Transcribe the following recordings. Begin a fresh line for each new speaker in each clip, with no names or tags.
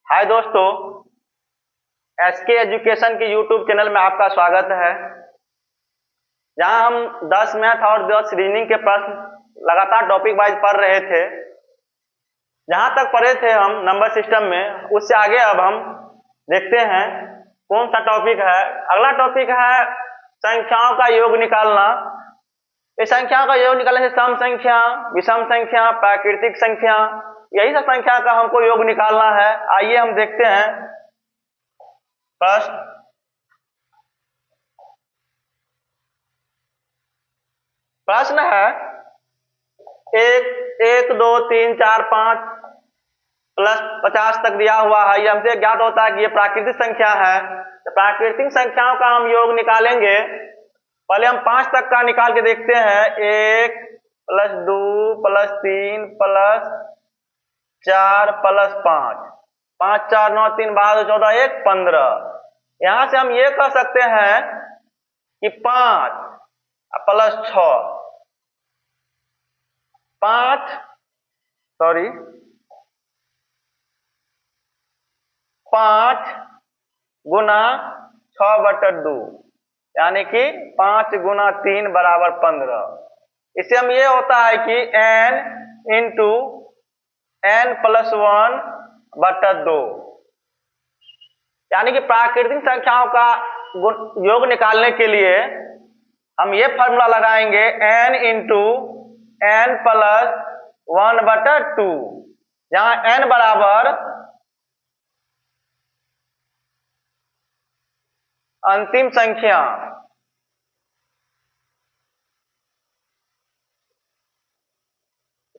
हाय दोस्तों, SK education के YouTube channel में आपका स्वागत है। जहां हम 10 मैथ और 10 रीजनिंग के प्रश्न लगातार टॉपिक वाइज पढ़ रहे थे। जहां तक पढ़े थे हम नंबर सिस्टम में, उससे आगे अब हम देखते हैं कौन सा टॉपिक है। अगला टॉपिक है संख्याओं का योग निकालना। इस संख्याओं का योग निकालने से सम संख्या, विषम संख्या, प्राकृतिक संख्या, यही सब संख्या का हमको योग निकालना है। आइए हम देखते हैं प्रश्न। प्रश्न है एक 2 3 4 5 प्लस 50 तक दिया हुआ है। ये हमसे ज्ञात होता है कि ये प्राकृतिक संख्या है। तो प्राकृतिक संख्याओं का हम योग निकालेंगे। पहले हम 5 तक का निकाल के देखते हैं। 1 प्लस 2 प्लस 3 प्लस 4 प्लस 5, 5 4 9 3 12 14 1 15। यहां से हम ये कह सकते हैं कि 5 प्लस 5 गुना 6/2, यानी कि 5 गुना 3 बराबर 15। इससे हम ये होता है कि n इंटू n प्लस 1/2, यानी कि प्राकृतिक संख्याओं का योग निकालने के लिए हम ये फॉर्मूला लगाएंगे n इंटू n प्लस 1/2, जहां n बराबर अंतिम संख्या।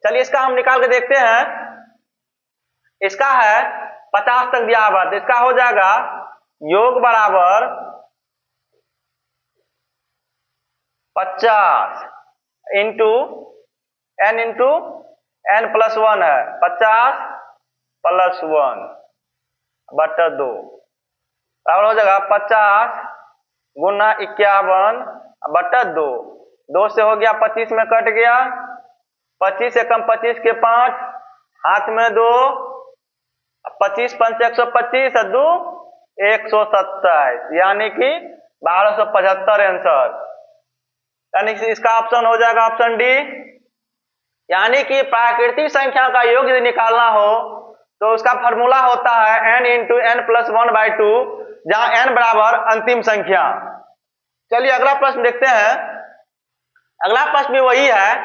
चलिए इसका हम निकाल के देखते हैं। इसका है 50 तक दिया हुआ, तो इसका हो जाएगा योग बराबर 50 इंटू n प्लस 1 है, 50 प्लस 1/2 बराबर हो जाएगा 50 गुना 51/2। 2 से हो गया 25 में कट गया, 25 से कम 25 के 5, हाथ में 2, 25 5 125 और 2 127, यानी कि 1275 आंसर। यानी कि इसका ऑप्शन हो जाएगा ऑप्शन डी। यानी कि प्राकृतिक संख्या का योग यदि निकालना हो तो उसका फॉर्मूला होता है n इंटू n प्लस 1/2, जहां n बराबर अंतिम संख्या। चलिए अगला प्रश्न देखते हैं। अगला प्रश्न भी वही है,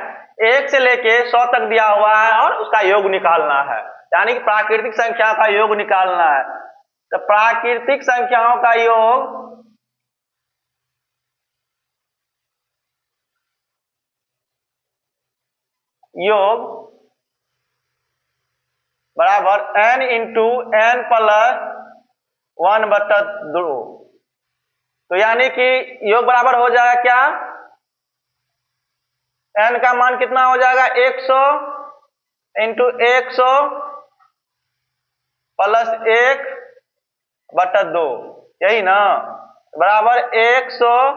1 से लेके 100 तक दिया हुआ है और उसका योग निकालना है, यानी कि प्राकृतिक संख्या का योग निकालना है। तो प्राकृतिक संख्याओं का योग बराबर n इंटू n प्लस 1/2। तो यानी कि योग बराबर हो जाएगा क्या, n का मान कितना हो जाएगा 100 इंटू 100 प्लस 1/2, यही ना, बराबर 100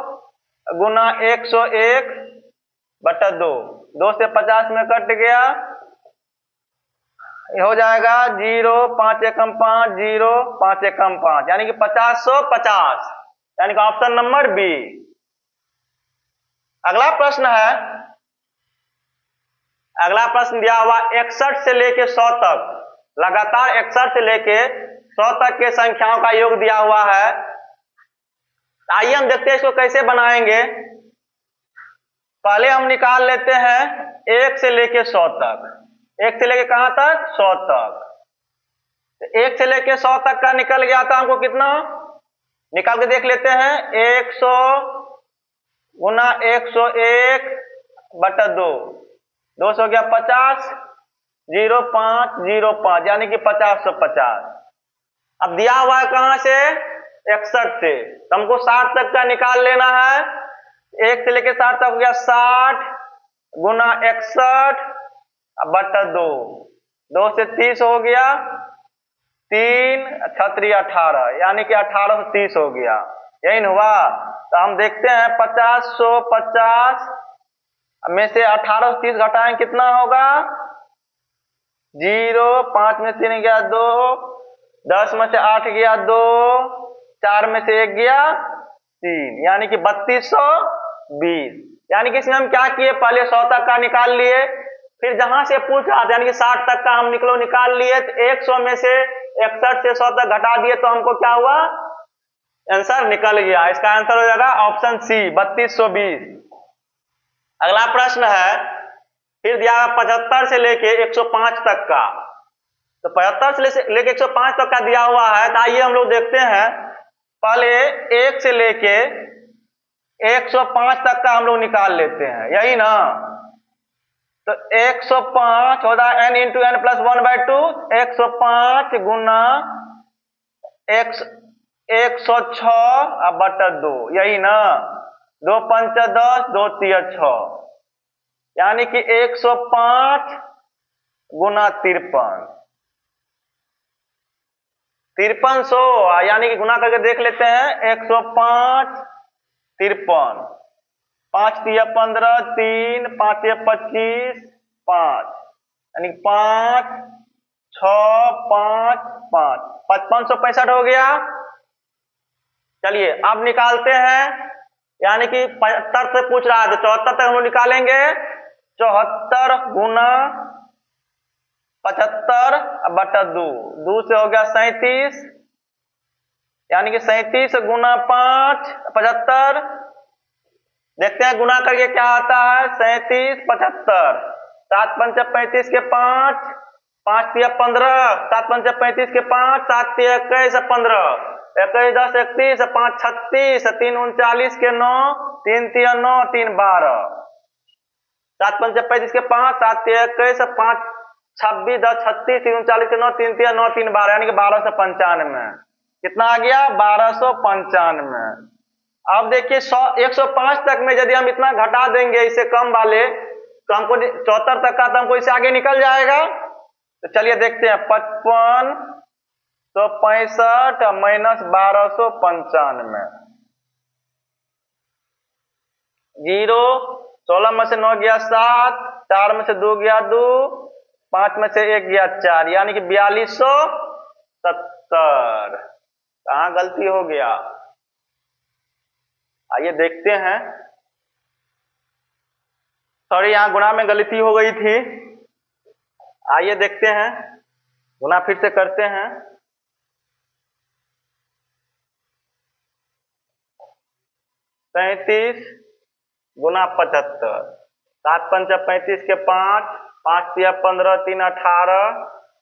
गुना 101/2। 2 से 50 में कट गया, हो जाएगा 0 5 एकम 5 0 5 एकम 5, यानी कि 50/50, यानी कि ऑप्शन नंबर बी। अगला प्रश्न है, अगला प्रश्न दिया हुआ 61 से लेके 100 तक, लगातार 61 से लेके 100 तक के संख्याओं का योग दिया हुआ है। आइए हम देखते हैं इसको कैसे बनाएंगे। पहले हम निकाल लेते हैं 1 से लेके 100 तक। 1 से लेके कहां तक, 100 तक। 1 से लेके 100 तक का निकल गया था, हमको कितना निकाल के देख लेते हैं। 100 गुना 101/2, 2 से हो गया 50, 0 5 0 5, यानी कि 50/50। अब दिया हुआ है कहां से, 61 से, तो हमको 60 तक का निकाल लेना है। 1 से लेके 60 तक हो गया 60 गुना 61/2, 2 से 30 हो गया, 3 छत्री 18, यानी कि 1830 हो गया, यही न हुआ। तो हम देखते हैं 50/50 में से 1830 घटाएं कितना होगा, 0 5 में 3 गया 2, 10 में से 8 गया 2, 4 में से 1 गया 3, यानी कि 3220। यानी कि इसमें हम क्या किए, पहले 100 तक का निकाल लिए, फिर जहां से पूछ रहा था यानी कि 60 तक का हम निकाल लिए, तो 100 में से 61 से 100 तक घटा दिए तो हमको क्या हुआ, आंसर निकल गया। इसका आंसर हो जाएगा ऑप्शन सी 3220। अगला प्रश्न है, फिर दिया 75 से लेके 105 तक का, तो 75 से लेके 105 तक का दिया हुआ है। तो आइए हम लोग देखते हैं, पहले 1 से लेके 105 तक का हम लोग निकाल लेते हैं, यही ना। तो 105 होता है n इंटू एन प्लस 1/2, 105 गुना 106/2, यही ना। 2 पंच 10, 2 तिया 6, यानी कि 105 गुना 53, 5300, यानी कि गुना करके देख लेते हैं। 105 53, 5 तिया 15, 3 5 तिया 25, 5, यानी 5 6 5 5, 5565 हो गया। चलिए अब निकालते हैं, यानी कि 75 से पूछ रहा है तो 74 तक हम लोग निकालेंगे। 74 गुना 75/2, 2 से हो गया 37, यानी कि 37 गुना 5 75। देखते हैं गुना करके क्या आता है। 37 75, 7 पंच 35 के 5, 5 तिया 15, 7 पंच 35 के 5, 7 तिया 21 15, 21 10 31, 5 36, 3 39 के 9, 3 तिया 9, 3 12, 7 पंच 35 के 5, 7 तिया 21, 5 26 10 36, 3 39 के 9, 3 तिया 9, 3 12, यानी कि 1295। कितना आ गया, 1295। अब देखिए 105 तक में यदि हम इतना घटा देंगे इससे कम वाले, तो हमको 74 तक का तो हमको इससे आगे निकल जाएगा। तो चलिए देखते हैं, 55 तो 65 माइनस 1295, 0, 16 में से 9 गया 7, 4 में से 2 गया 2, 5 में से 1 गया 4, यानी कि 4270। कहाँ गलती हो गया, आइए देखते हैं। सॉरी, यहाँ गुणा में गलती हो गई थी। आइए देखते हैं, गुणा फिर से करते हैं। 37 गुना 75, 7 पंच 35 के 5, 5 तिया 15, 3 18,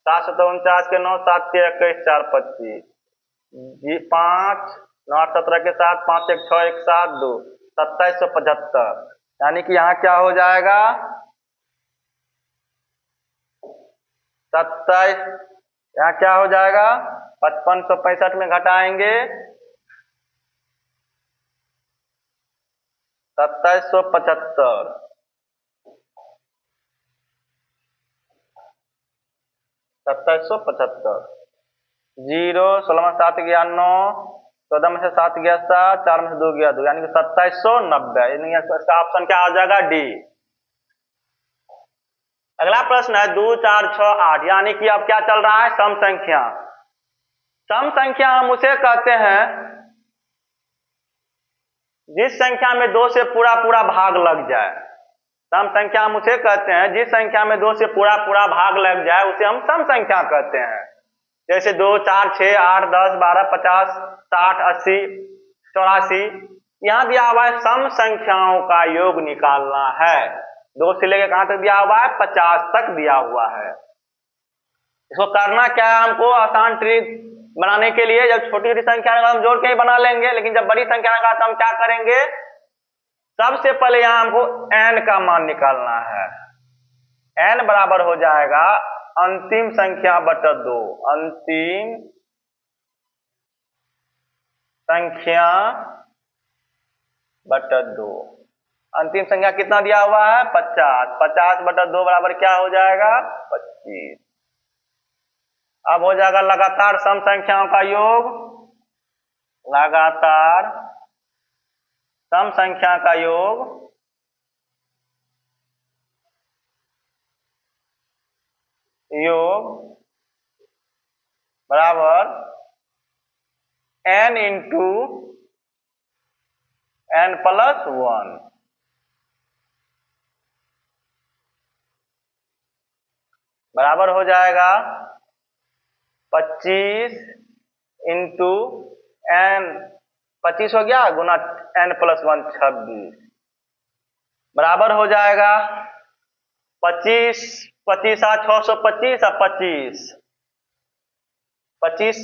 7 सौ 49 के 9, 7 तिया 21 4 25, 5 9 17 के 7, 5 1 6 1 7 2, 2775। यानी कि यहाँ क्या हो जाएगा, 27, यहाँ क्या हो जाएगा, 5565 में घटाएंगे 2775, 2775, 0, 16 में 7 गया 9, 14 में से 7 गया 7, 4 में से 2 गया 2, यानी कि 2790। इसका ऑप्शन क्या हो जाएगा, डी। अगला प्रश्न है 2 4 6 8, यानी कि अब क्या चल रहा है, सम संख्या। सम संख्या हम उसे कहते हैं जिस संख्या में 2 से पूरा पूरा भाग लग जाए। सम संख्या हम उसे कहते हैं जिस संख्या में 2 से पूरा पूरा भाग लग जाए, उसे हम सम संख्या कहते हैं। जैसे 2 4 6 8 10 12 50 60 80 84, यहाँ दिया हुआ है सम संख्याओं का योग निकालना है। 2 से लेकर कहां तक दिया हुआ है, 50 तक दिया हुआ है। इसको करना क्या है, हमको आसान ट्रिक बनाने के लिए, जब छोटी छोटी संख्या हम जोड़ के ही बना लेंगे, लेकिन जब बड़ी संख्या का तो हम क्या करेंगे, सबसे पहले यहां हमको n का मान निकालना है। n बराबर हो जाएगा अंतिम संख्या बटा 2, अंतिम संख्या बटा 2। अंतिम संख्या कितना दिया हुआ है, 50, 50 बटा 2 बराबर क्या हो जाएगा, 25। अब हो जाएगा लगातार सम संख्याओं का योग, लगातार सम संख्या का योग बराबर n इंटू n प्लस 1 बराबर हो जाएगा 25 इंटू n, 25 हो गया गुना n प्लस 1 26 बराबर हो जाएगा 25 25 625 और 25 25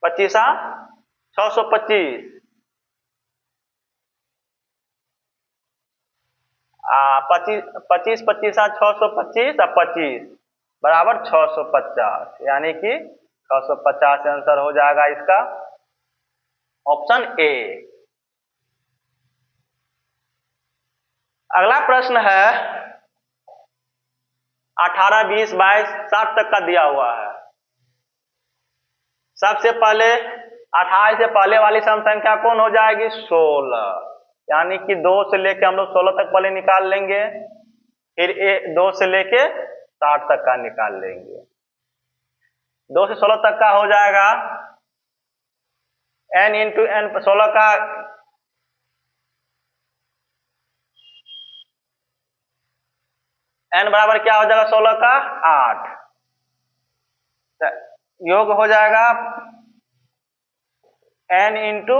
25 625 25 25 625 और 25 बराबर 650 यानी कि 650 आंसर हो जाएगा इसका ऑप्शन ए। अगला प्रश्न है 18 20 22 60 तक का दिया हुआ है। सबसे पहले 28 से पहले वाली सम संख्या कौन हो जाएगी 16 यानी कि 2 से लेके हम लोग 16 तक पहले निकाल लेंगे, फिर 2 से लेके 60 तक का निकाल लेंगे। 2 से 16 तक का हो जाएगा n इंटू n 16 का n बराबर क्या हो जाएगा 16 का 8 योग हो जाएगा n इंटू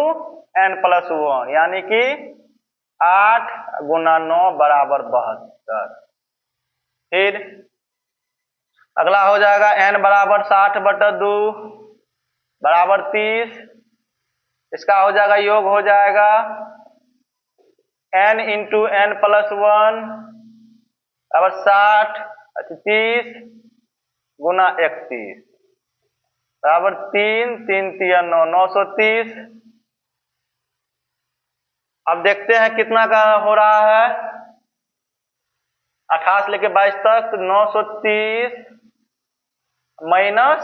n प्लस 1 यानी कि 8 गुना 9 बराबर 72। फिर अगला हो जाएगा n बराबर 60/2 बराबर 30 इसका हो जाएगा योग हो जाएगा n इंटू n प्लस 1 बराबर 60 30 गुना 31 बराबर 3 3 3 9 930। अब देखते हैं कितना का हो रहा है 28 लेके 22 तक 930 माइनस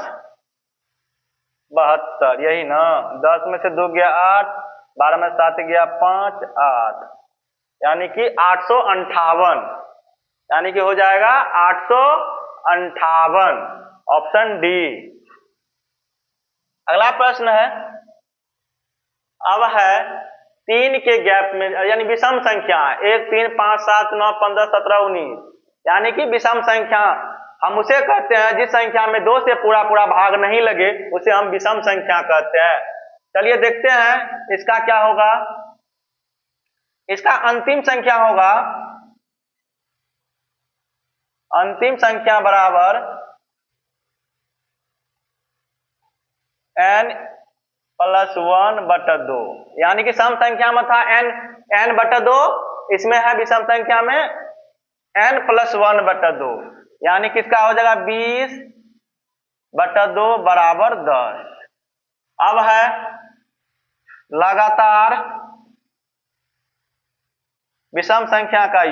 72 यही ना 10 में से 2 गया 8 12 में 7 गया 5 8 यानी कि 858 यानी कि हो जाएगा 858 ऑप्शन डी। अगला प्रश्न है अब है 3 के गैप में यानी विषम संख्या 1 3 5 7 9 15 17 19 यानी कि विषम संख्या हम उसे कहते हैं जिस संख्या में 2 से पूरा पूरा भाग नहीं लगे उसे हम विषम संख्या कहते हैं। चलिए देखते हैं इसका क्या होगा। इसका अंतिम संख्या होगा अंतिम संख्या बराबर n प्लस 1/2 यानी कि सम संख्या में था n/2 इसमें है विषम संख्या में n प्लस 1/2 यानी कि इसका हो जाएगा 20/2 बराबर 10। अब है लगातार विषम संख्या का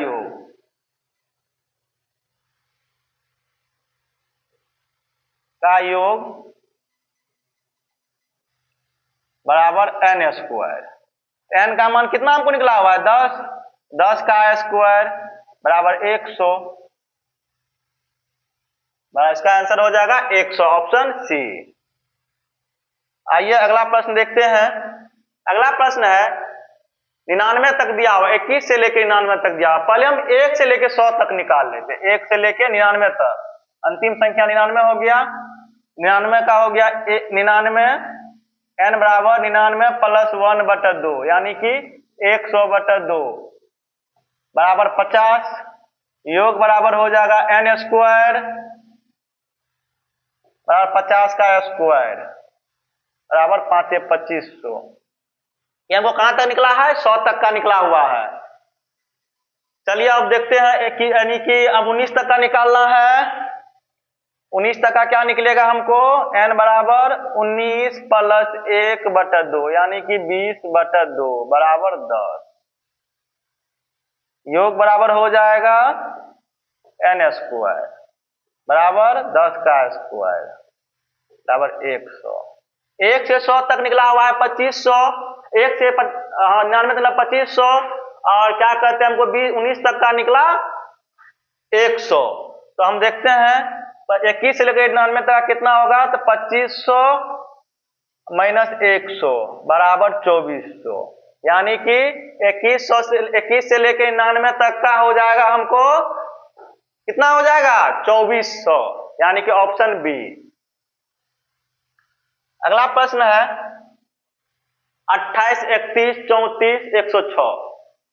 योग बराबर n स्क्वायर। n का मान कितना हमको निकला हुआ है 10 10 का स्क्वायर बराबर 100 इसका आंसर हो जाएगा 100 ऑप्शन सी। आइए अगला प्रश्न देखते हैं। अगला प्रश्न है 99 तक दिया हुआ 21 से लेकर 99 तक दिया हुआ। पहले हम 1 से लेकर 100 तक निकाल लेते 1 से लेकर 99 तक। अंतिम संख्या 99 हो गया 99 का हो गया 99 n बराबर 99 प्लस 1/2 यानी कि 100/2 बराबर 50 योग बराबर हो जाएगा n स्क्वायर बराबर 50 का स्क्वायर बराबर 5 2500। ये हमको कहां तक निकला है 100 तक का निकला हुआ है। चलिए अब देखते हैं कि यानी कि अब 19 तक का निकालना है। 19 तक का क्या निकलेगा हमको n बराबर 19 प्लस 1/2 यानी कि 20/2 बराबर 10 योग बराबर हो जाएगा n स्क्वायर बराबर 10 का स्क्वायर बराबर 100। 1 से 100 तक निकला हुआ है 2500 1 से 99 मतलब 2500 और क्या कहते हैं हमको 19 तक का निकला 100। तो हम देखते हैं 21 से लेकर 99 तक कितना होगा, तो 2500 माइनस 100 बराबर 2400, यानी कि 21 से लेकर 99 तक का हो जाएगा हमको कितना हो जाएगा 2400, यानी कि ऑप्शन बी। अगला प्रश्न है 28, 31, 34, 106,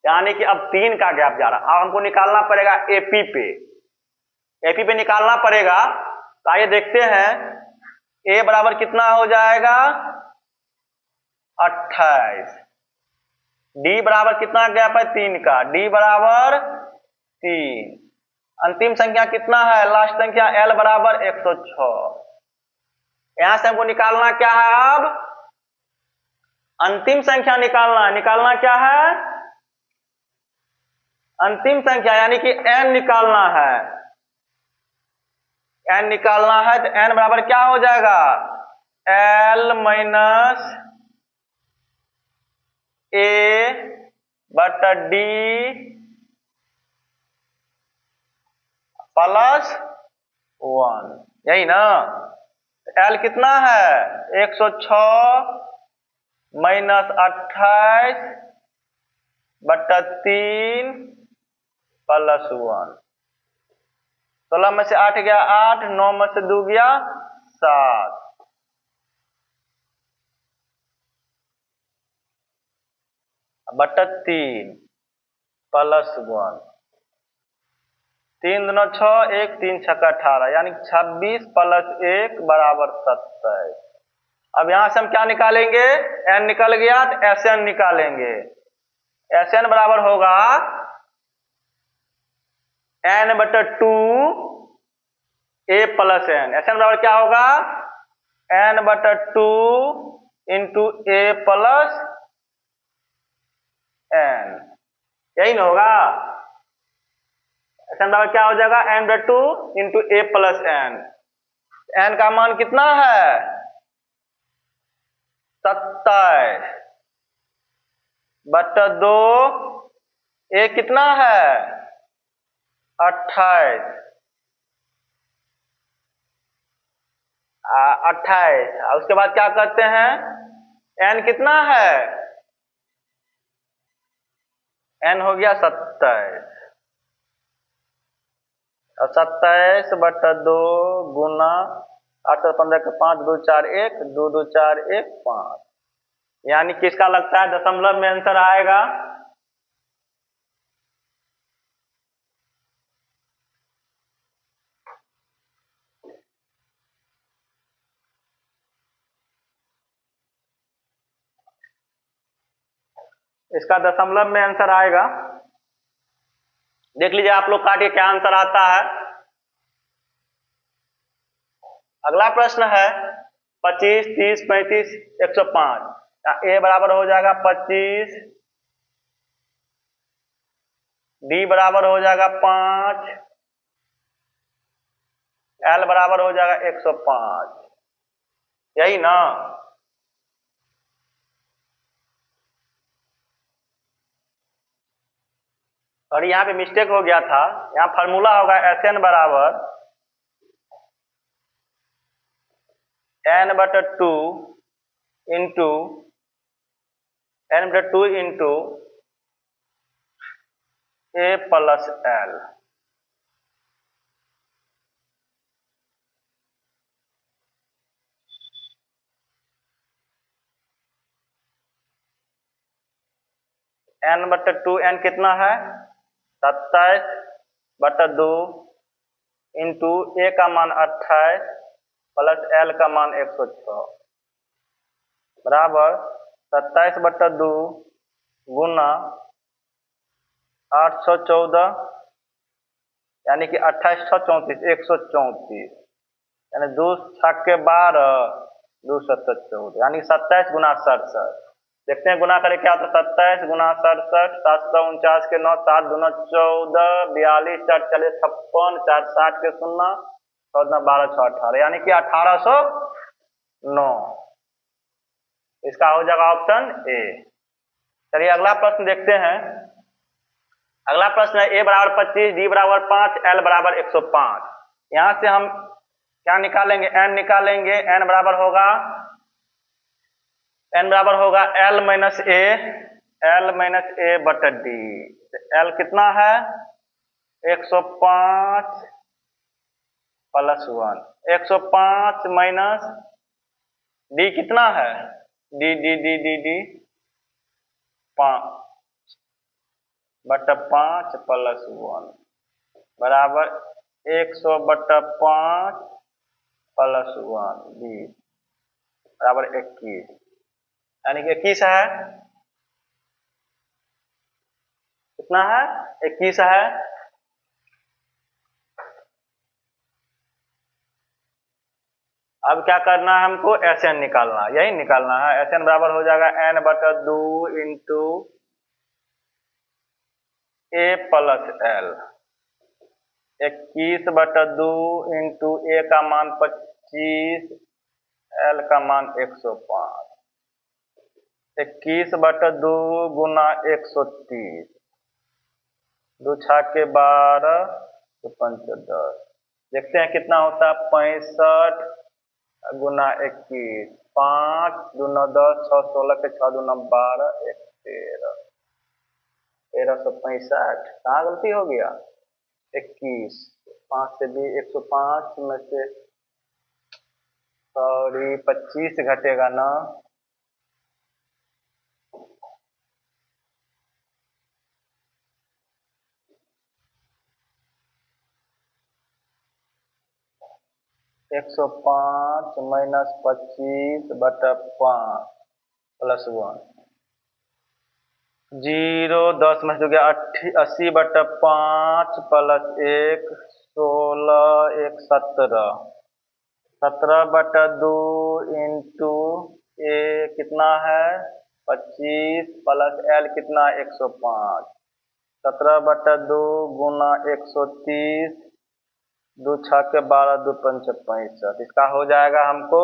यानी कि अब 3 का गैप जा रहा। अब हमको निकालना पड़ेगा एपी पे निकालना पड़ेगा। तो आइए देखते हैं ए बराबर कितना हो जाएगा 28, डी बराबर कितना गैप है 3 का, डी बराबर 3, अंतिम संख्या कितना है लास्ट संख्या एल बराबर 106। यहां से हमको निकालना क्या है, अब अंतिम संख्या निकालना क्या है अंतिम संख्या, यानी कि n निकालना है, n निकालना है। तो n बराबर क्या हो जाएगा l माइनस ए बटा डी प्लस 1, यही ना। l कितना है 106 माइनस 28 बटा 3 प्लस 1, 16 में से 8 गया 8, 9 में से 2 गया 7, बटा 3 प्लस 1, 3 दूना 6, 1 3 छक्का 18, यानी 26 प्लस 1 बराबर 27। अब यहां से हम क्या निकालेंगे, n निकल गया तो Sn निकालेंगे। Sn बराबर होगा n बटा 2 a प्लस n। Sn बराबर क्या होगा n बटा 2 इंटू a प्लस n, यही ना होगा। Sn बराबर क्या हो जाएगा n बटा 2 into a plus n। n का मान कितना है 27 बटा 2, a कितना है 28, 28। उसके बाद क्या करते हैं n कितना है, n हो गया 27, और 27 बटा 2 गुना 8 15 के 5 2 4 1 2 2 4 1 5, यानी किसका लगता है दशमलव में आंसर आएगा। इसका दशमलव में आंसर आएगा। देख लीजिए आप लोग काटिए क्या आंसर आता है। अगला प्रश्न है 25, 30, 35, 105, ए बराबर हो जाएगा 25, डी बराबर हो जाएगा 5, एल बराबर हो जाएगा 105, यही ना। और यहाँ पे मिस्टेक हो गया था, यहाँ फार्मूला होगा Sn बराबर n बटा 2 into a plus l। n बटा 2, n कितना है 27 बटा 2 इंटू a का मान 28 प्लस l का मान 106 बराबर 27 बटा 2 गुना 814, यानी कि 28 34 134, यानी 2 छक्के 12 2 7 14, यानी 27 गुना 67। देखते हैं गुना करें क्या होता है, 27 गुना 67, 749 के 9, 7 दूना 14, 42 4 40 56, 4 60 के 0, 14 12 6 18, यानी कि 1809। इसका हो जाएगा ऑप्शन ए। चलिए अगला प्रश्न देखते हैं। अगला प्रश्न है ए बराबर 25, डी बराबर 5, एल बराबर 105। यहां से हम क्या निकालेंगे, n निकालेंगे। n बराबर होगा l माइनस ए बटा डी। l कितना है 105 प्लस 1, 105 माइनस डी कितना है डी 5 बटा 5 प्लस 1 बराबर 100 बटा 5 प्लस 1 डी बराबर 21, यानी कि 21 है। कितना है 21 है। अब क्या करना है हमको, Sn निकालना, यही निकालना है। Sn बराबर हो जाएगा n बटा 2 इंटू ए प्लस एल। 21 बटा 2 इंटू ए का मान 25, एल का मान 105। 21 बटा 2 गुना 130, 2 छाके 12, 2 पंचे 10। देखते हैं कितना होता है, 65 गुना 21, 5 दूना 10, 6 16 के 6 दूना 12, 1 13, 1365। कहाँ गलती हो गया 21, 5 से भी 105 में से सॉरी 25 घटेगा ना, एक 105 माइनस 25 बटा 5 प्लस 1, 0 10 में से हो गया 80 बटा 5 प्लस 1 16, 1 17, 17 बटा 2 इंटू ए कितना है 25 प्लस एल कितना 105, 17 बटा 2 गुना 130, 2 छक्के 12, 2 पंचे 65। इसका हो जाएगा हमको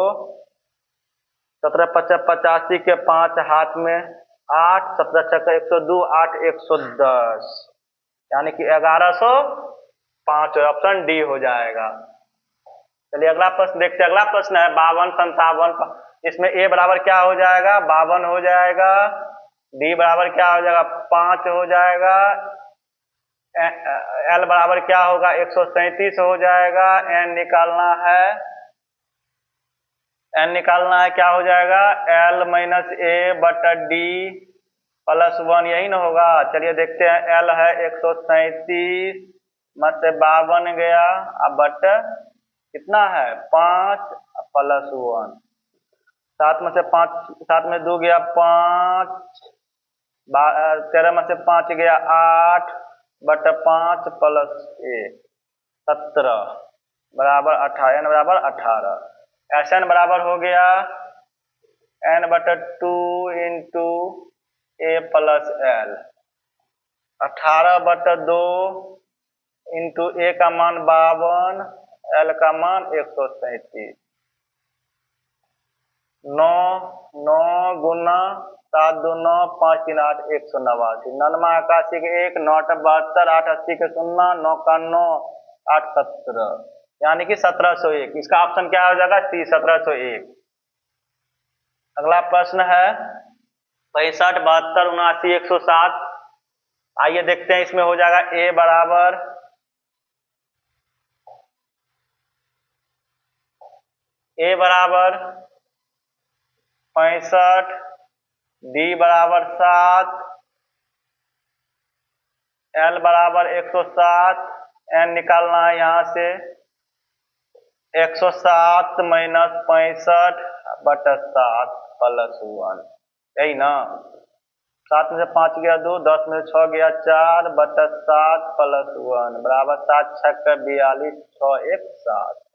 17 पचास 85 के 5 हाथ में 8, 17 छक्के 102, 8 110, यानी कि 1105। ऑप्शन डी हो जाएगा। चलिए अगला प्रश्न देखते हैं। अगला प्रश्न है 52 57। इसमें ए बराबर क्या हो जाएगा 52 हो जाएगा, डी बराबर क्या हो जाएगा 5 हो जाएगा, एल बराबर क्या होगा 137 हो जाएगा। एन निकालना है, क्या हो जाएगा एल माइनस ए बटा डी प्लस 1, यही ना होगा। चलिए देखते हैं। एल है 137 में से 52 गया, अब बट कितना है 5 प्लस 1, 7 में से 5, 7 में 2 गया 5, 13 में से 5 गया 8 बटा 5 प्लस 1 17 बराबर 18, एन बराबर 18। एन बराबर हो गया एन बटा 2 इंटू ए प्लस एल, 18 बटा 2 इंटू ए का मान 52, एल का मान 137। 9 गुना 7 2 9, 5 3 8, 189। 99 81 के 1, 9 72, 8 80 के 0, 9 का 9, 8 17, यानी कि 1701। इसका ऑप्शन क्या हो जाएगा सी 1701। अगला प्रश्न है 65 72 79 107। आइए देखते हैं। इसमें हो जाएगा ए बराबर ए बराबर 65, डी बराबर 7, एल बराबर 107। एन निकालना है यहाँ से 107 माइनस 65 बटा 7 प्लस 1, यही ना। 7 में से 5 गया 2, 10 में से 6 गया 4 बटा 7 प्लस 1 बराबर 7 6 42, 6 1 7।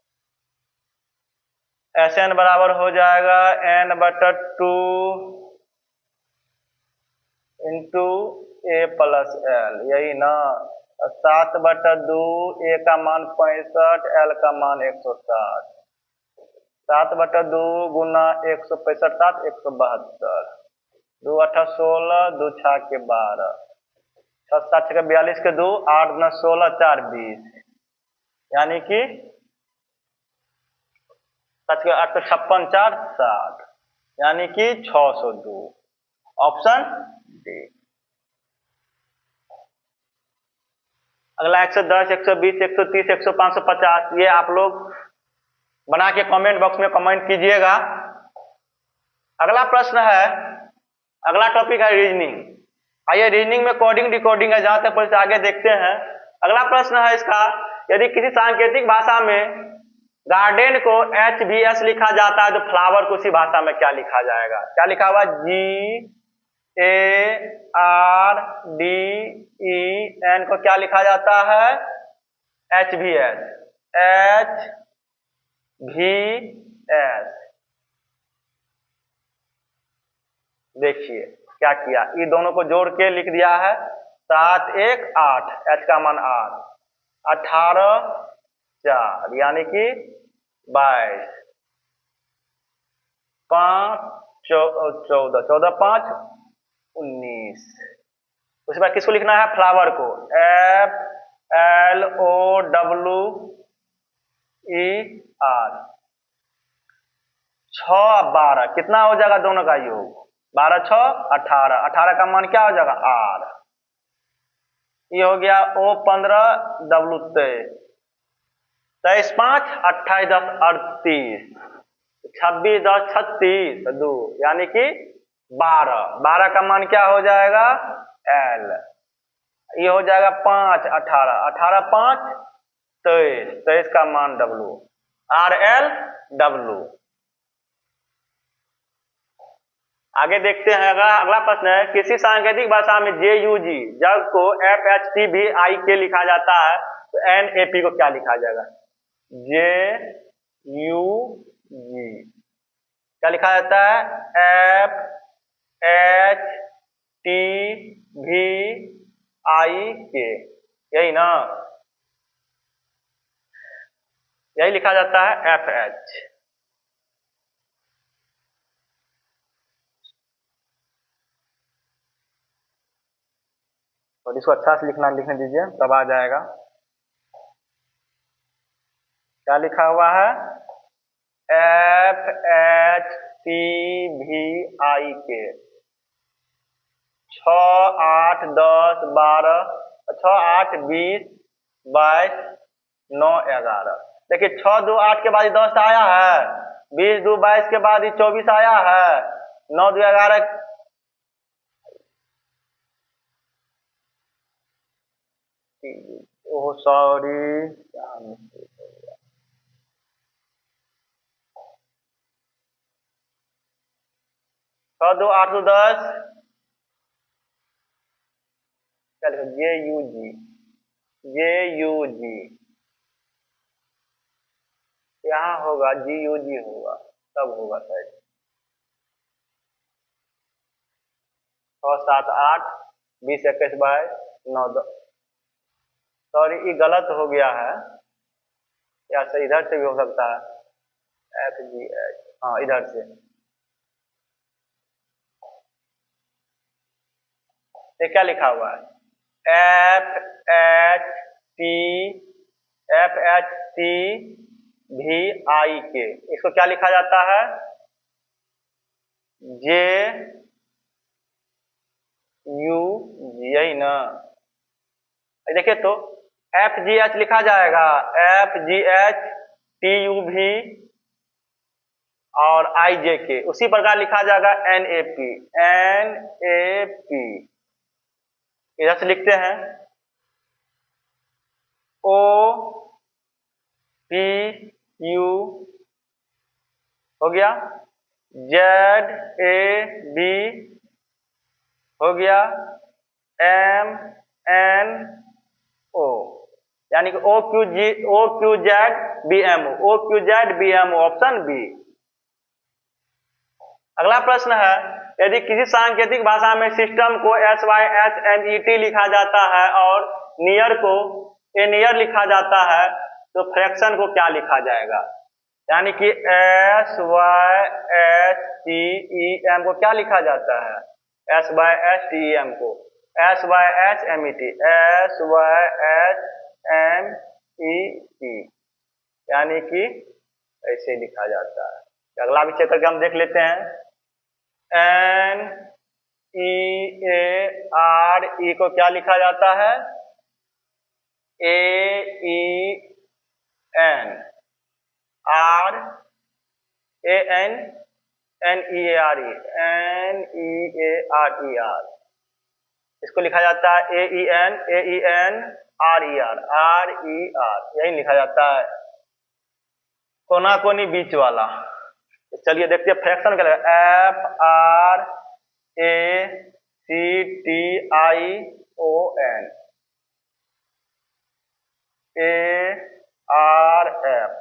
एस एन बराबर हो जाएगा एन बटा 2 इंटू ए प्लस एल, यही ना। 7 बटा 2, ए का मान 65, एल का मान 160। 7 बटा 2 गुना 165, 7 172, 2 8 16, 2 6 के 12, 6 7 6 42 के 2, 8 9 16, 4 20, यानी कि 7 के 8 तो 56 4 60, यानी कि 602, ऑप्शन डी। अगला 110, 120, 130, 100, 550, ये आप लोग बना के कमेंट बॉक्स में कमेंट कीजिएगा। अगला प्रश्न है, अगला टॉपिक है रीजनिंग। आइए रीजनिंग में कोडिंग डिकोडिंग है, जहां तक पढ़ते आगे देखते हैं। अगला प्रश्न है इसका, यदि किसी सांकेतिक भाषा में गार्डन को HVS लिखा जाता है तो फ्लावर को उसी भाषा में क्या लिखा जाएगा? क्या लिखा हुआ? GARDEN को क्या लिखा जाता है? HVS, HVS। देखिए क्या किया, ये दोनों को जोड़ के लिख दिया है, 7 1 8, H का मान 8, 18 4, यानी कि 22, 5 14, 14 5 19। उसके बाद किसको लिखना है? फ्लावर को, FLOWER। 6 12 कितना हो जाएगा दोनों का योग? 12 6 18, 18 का मान क्या हो जाएगा? R। ये हो गया O 15 W 23, 23 5 28 10 38, 26 10 36 2, यानी कि 12। 12 का मान क्या हो जाएगा? L। ये हो जाएगा 5 18, 18 5 23, 23 का मान W, RL W। आगे देखते हैं, अगला प्रश्न है, किसी सांकेतिक भाषा में JUG जग को FHTVIK लिखा जाता है तो NAP को क्या लिखा जाएगा? JUG क्या लिखा जाता है? FHTVIK, यही ना? यही लिखा जाता है FH। और इसको अच्छा से लिखने दीजिए, तब आ जाएगा। क्या लिखा हुआ है? FHTVIK। 6 8 10 12, 6 8 20 22 9 11। देखिए 6 2 8 के बाद 10 आया है, 20 2 22 के बाद 24 आया है, 9 2 11। ओह सॉरी, 6 2 8 2 10, चलो JUG यहाँ होगा, GUG होगा, तब होगा शायद। 6 7 8 20 21 22 9 10। सॉरी ये गलत हो गया है, या से इधर से भी हो सकता है, FGH, हाँ इधर से। ये क्या लिखा हुआ है? FHTVIK, इसको क्या लिखा जाता है? JUG, यही ना? देखिए तो FGH लिखा जाएगा, FGH TUV और IJK, उसी प्रकार लिखा जाएगा NAP। इधर से लिखते हैं OPU हो गया, ZAB हो गया, MNO, यानी कि OQZBMO, ऑप्शन बी। अगला प्रश्न है, यदि किसी सांकेतिक भाषा में सिस्टम को SYSMET लिखा जाता है और नियर को नियर लिखा जाता है तो फ्रैक्शन को क्या लिखा जाएगा? यानी कि SYSTEM को क्या लिखा जाता है? SYSTEM को SYSMET, यानी कि ऐसे लिखा जाता है। अगला भी चेक करके हम देख लेते हैं। एन ई ए आर ई को क्या लिखा जाता है? A E N R A N N E A R E N E A R E R, इसको लिखा जाता है A E N R E R यही लिखा जाता है। कोना कोनी बीच वाला। चलिए देखते हैं फ्रैक्शन क्या लगेगा। F R A C T I O N, A R F,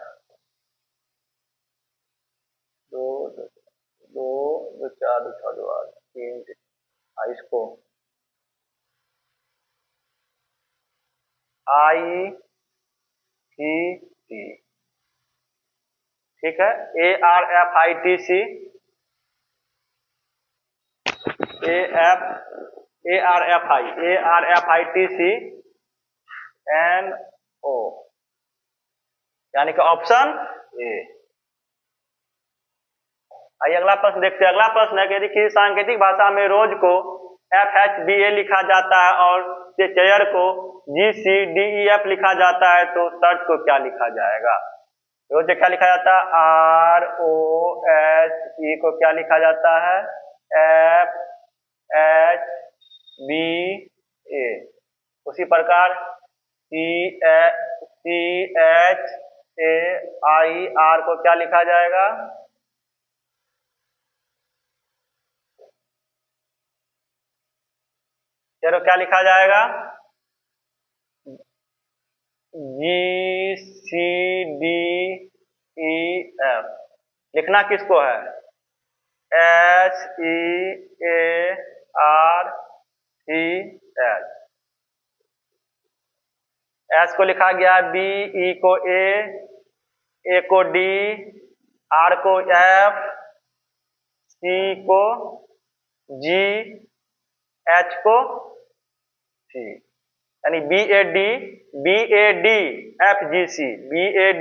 दो दो दो दो चार दो छः दो आठ तीन, इसको आई सी टी, ठीक है। A R F I T C, A R F I T C N O, यानी कि ऑप्शन ए। आइए अगला प्रश्न देखते हैं। अगला प्रश्न है कि यदि किसी सांकेतिक भाषा में रोज को एफ एच बी ए लिखा जाता है और चेयर को जी सी डी ई एफ लिखा जाता है तो सर्च को क्या लिखा जाएगा? रोज क्या लिखा जाता है? आर ओ एच ई को क्या लिखा जाता है? एफ एच बी ए। उसी प्रकार C H A I R को क्या लिखा जाएगा? चलो क्या लिखा जाएगा? G C D E F. लिखना किसको है? H E A R C H. S को लिखा गया बी, ई को ए को डी, आर को एफ, सी को जी, एच को सी, यानी B A D F G C, B A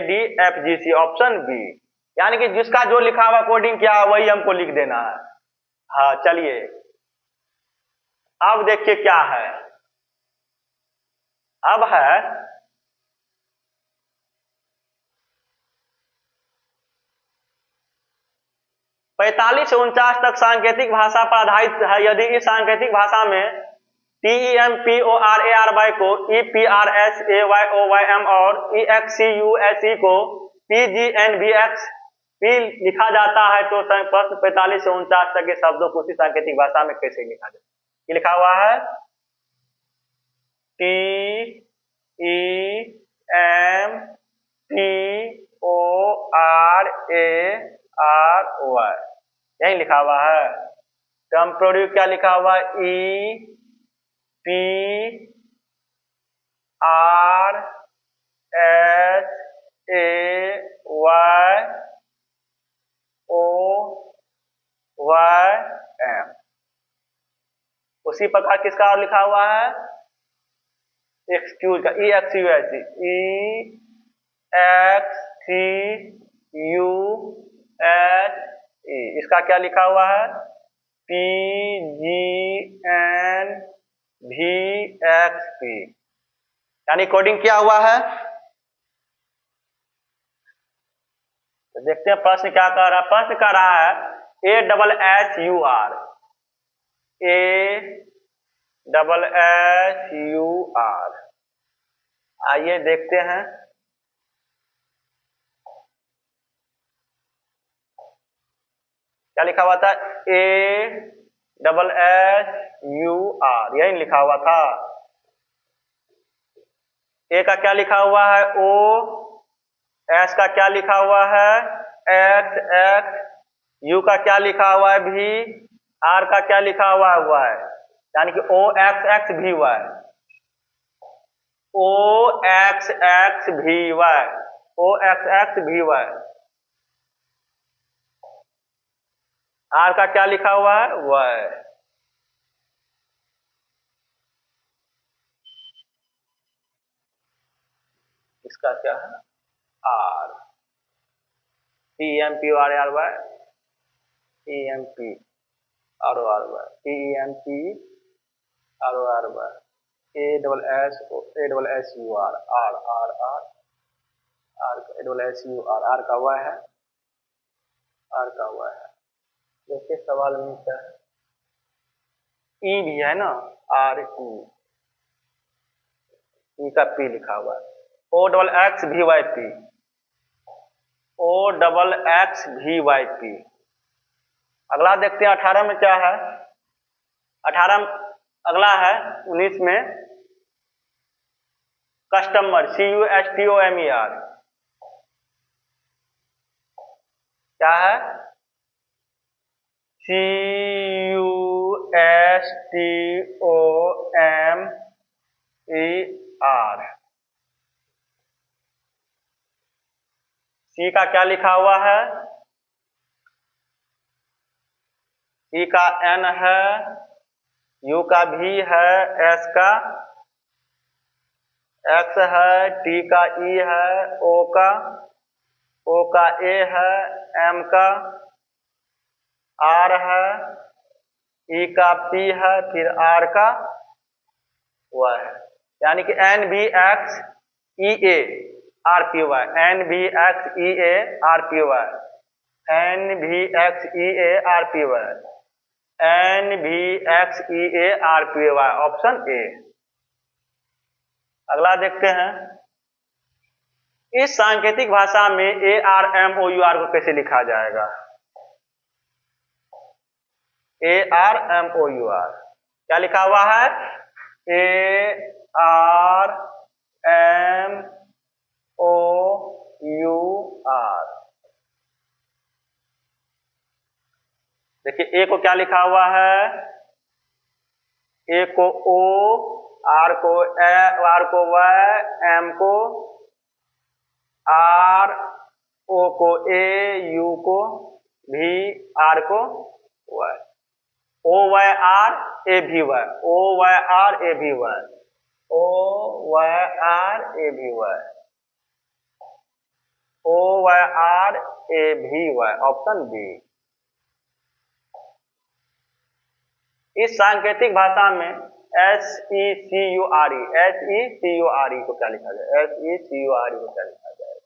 D F G C, option B. यानी कि जिसका जो लिखा हुआ कोडिंग क्या है वही हमको लिख देना है। हाँ चलिए अब देखिए क्या है। अब है 45 से 49 तक सांकेतिक भाषा पर आधारित है। यदि इस सांकेतिक भाषा में T E M P O R A R Y को E P R S A Y O Y M और E X C U S E को P G N B X P लिखा जाता है तो प्रश्न 45 से 49 तक के शब्दों को उसी सांकेतिक भाषा में कैसे लिखा जाए? ये लिखा हुआ है T E M P O R A R Y, यही लिखा हुआ है। टेम्पोररी क्या लिखा हुआ है? E P R S A Y O Y M. उसी प्रकार किसका और लिखा हुआ है? एक्सक्यूज का E X U S E X C U S E, इसका क्या लिखा हुआ है? पी जी एन भी एक्स पी, यानी कोडिंग क्या हुआ है? तो देखते हैं प्रश्न क्या कर रहा है। प्रश्न कर रहा है A double H U R, A double H U R. आइए देखते हैं। क्या लिखा हुआ था? A double H U R, यही लिखा हुआ था। ए का क्या लिखा हुआ है? ओ। एस का क्या लिखा हुआ है? X x. यू का क्या लिखा हुआ है? भी। आर का क्या लिखा हुआ है? वाई, यानी कि ओ एक्स एक्स भी वाई, ओ एक्स एक्स भी वाई, ओ एक्स एक्स भी वाई। आर का क्या लिखा हुआ है? वाई। इसका क्या है? आर। TEMPORARY ASSUR का हुआ है, R का हुआ है। देखिए सवाल में क्या है, E भी है ना, RE, E का P लिखा हुआ है, OXXVYP, OXXVYP। अगला देखते हैं 18 में क्या है। 18 अगला है 19 में कस्टमर, CUSTOMER। क्या है, CUSTOMER। C का क्या लिखा हुआ है, E का N है, U का V है, S का X है, T का E है, O का A है, M का R है, E का P है, फिर R का Y है। यानी कि NVXEARPY, NVXEARPY, NVXEARPY, NVXEARPY, option A. अगला देखते हैं, इस सांकेतिक भाषा में ARMOUR को कैसे लिखा जाएगा। ARMOUR क्या लिखा हुआ है, ARMOUR। देखिए A को क्या लिखा हुआ है, A को O, R को Y, M को R, O को A, U को V, R को Y, OYR AVY, OYR AVY, OYR AVY, OYR AVY, option B. इस सांकेतिक भाषा में SECURE को क्या लिखा जाए, SECURE को क्या लिखा जाएगा,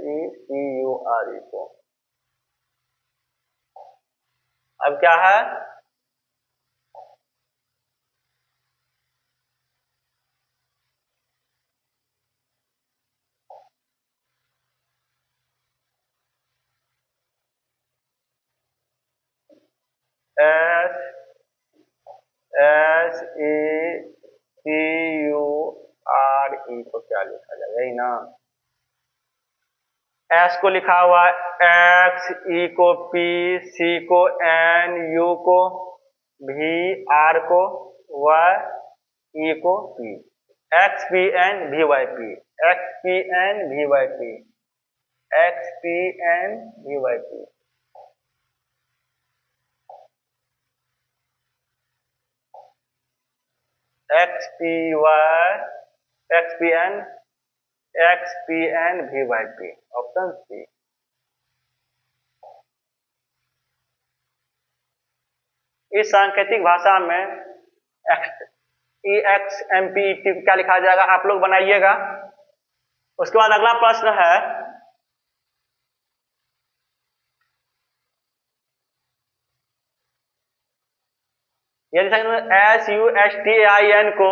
SECURE को। अब क्या है, SECURE को क्या लिखा जाए, यही ना। S को लिखा हुआ है X, E को P, C को N, U को V, R को Y, E को P, XPNVYP, XPNVYP, XPNVYP। XPNVYP, option C. इस सांकेतिक भाषा में EXMPET क्या लिखा जाएगा, आप लोग बनाइएगा। उसके बाद अगला प्रश्न है, यदि SUSTAIN को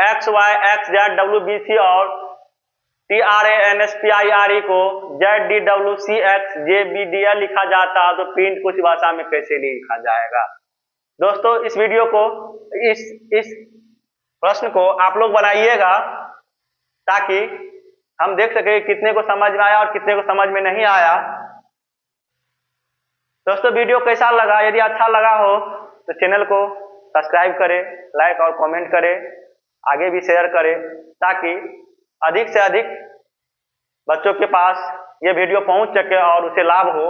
XYXZWBC और TRANSPIRE को ZDWCXJBDL लिखा जाता है, तो प्रिंट कुछ भाषा में कैसे लिखा जाएगा। दोस्तों इस वीडियो को, इस प्रश्न को आप लोग बनाइएगा ताकि हम देख सके कितने को समझ में आया और कितने को समझ में नहीं आया। दोस्तों वीडियो कैसा लगा, यदि अच्छा लगा हो तो चैनल को सब्सक्राइब करें, लाइक और कमेंट करें, आगे भी शेयर करें ताकि अधिक से अधिक बच्चों के पास ये वीडियो पहुंच सके और उसे लाभ हो।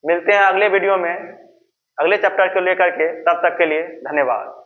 मिलते हैं अगले वीडियो में अगले चैप्टर को लेकर के, तब तक के लिए धन्यवाद।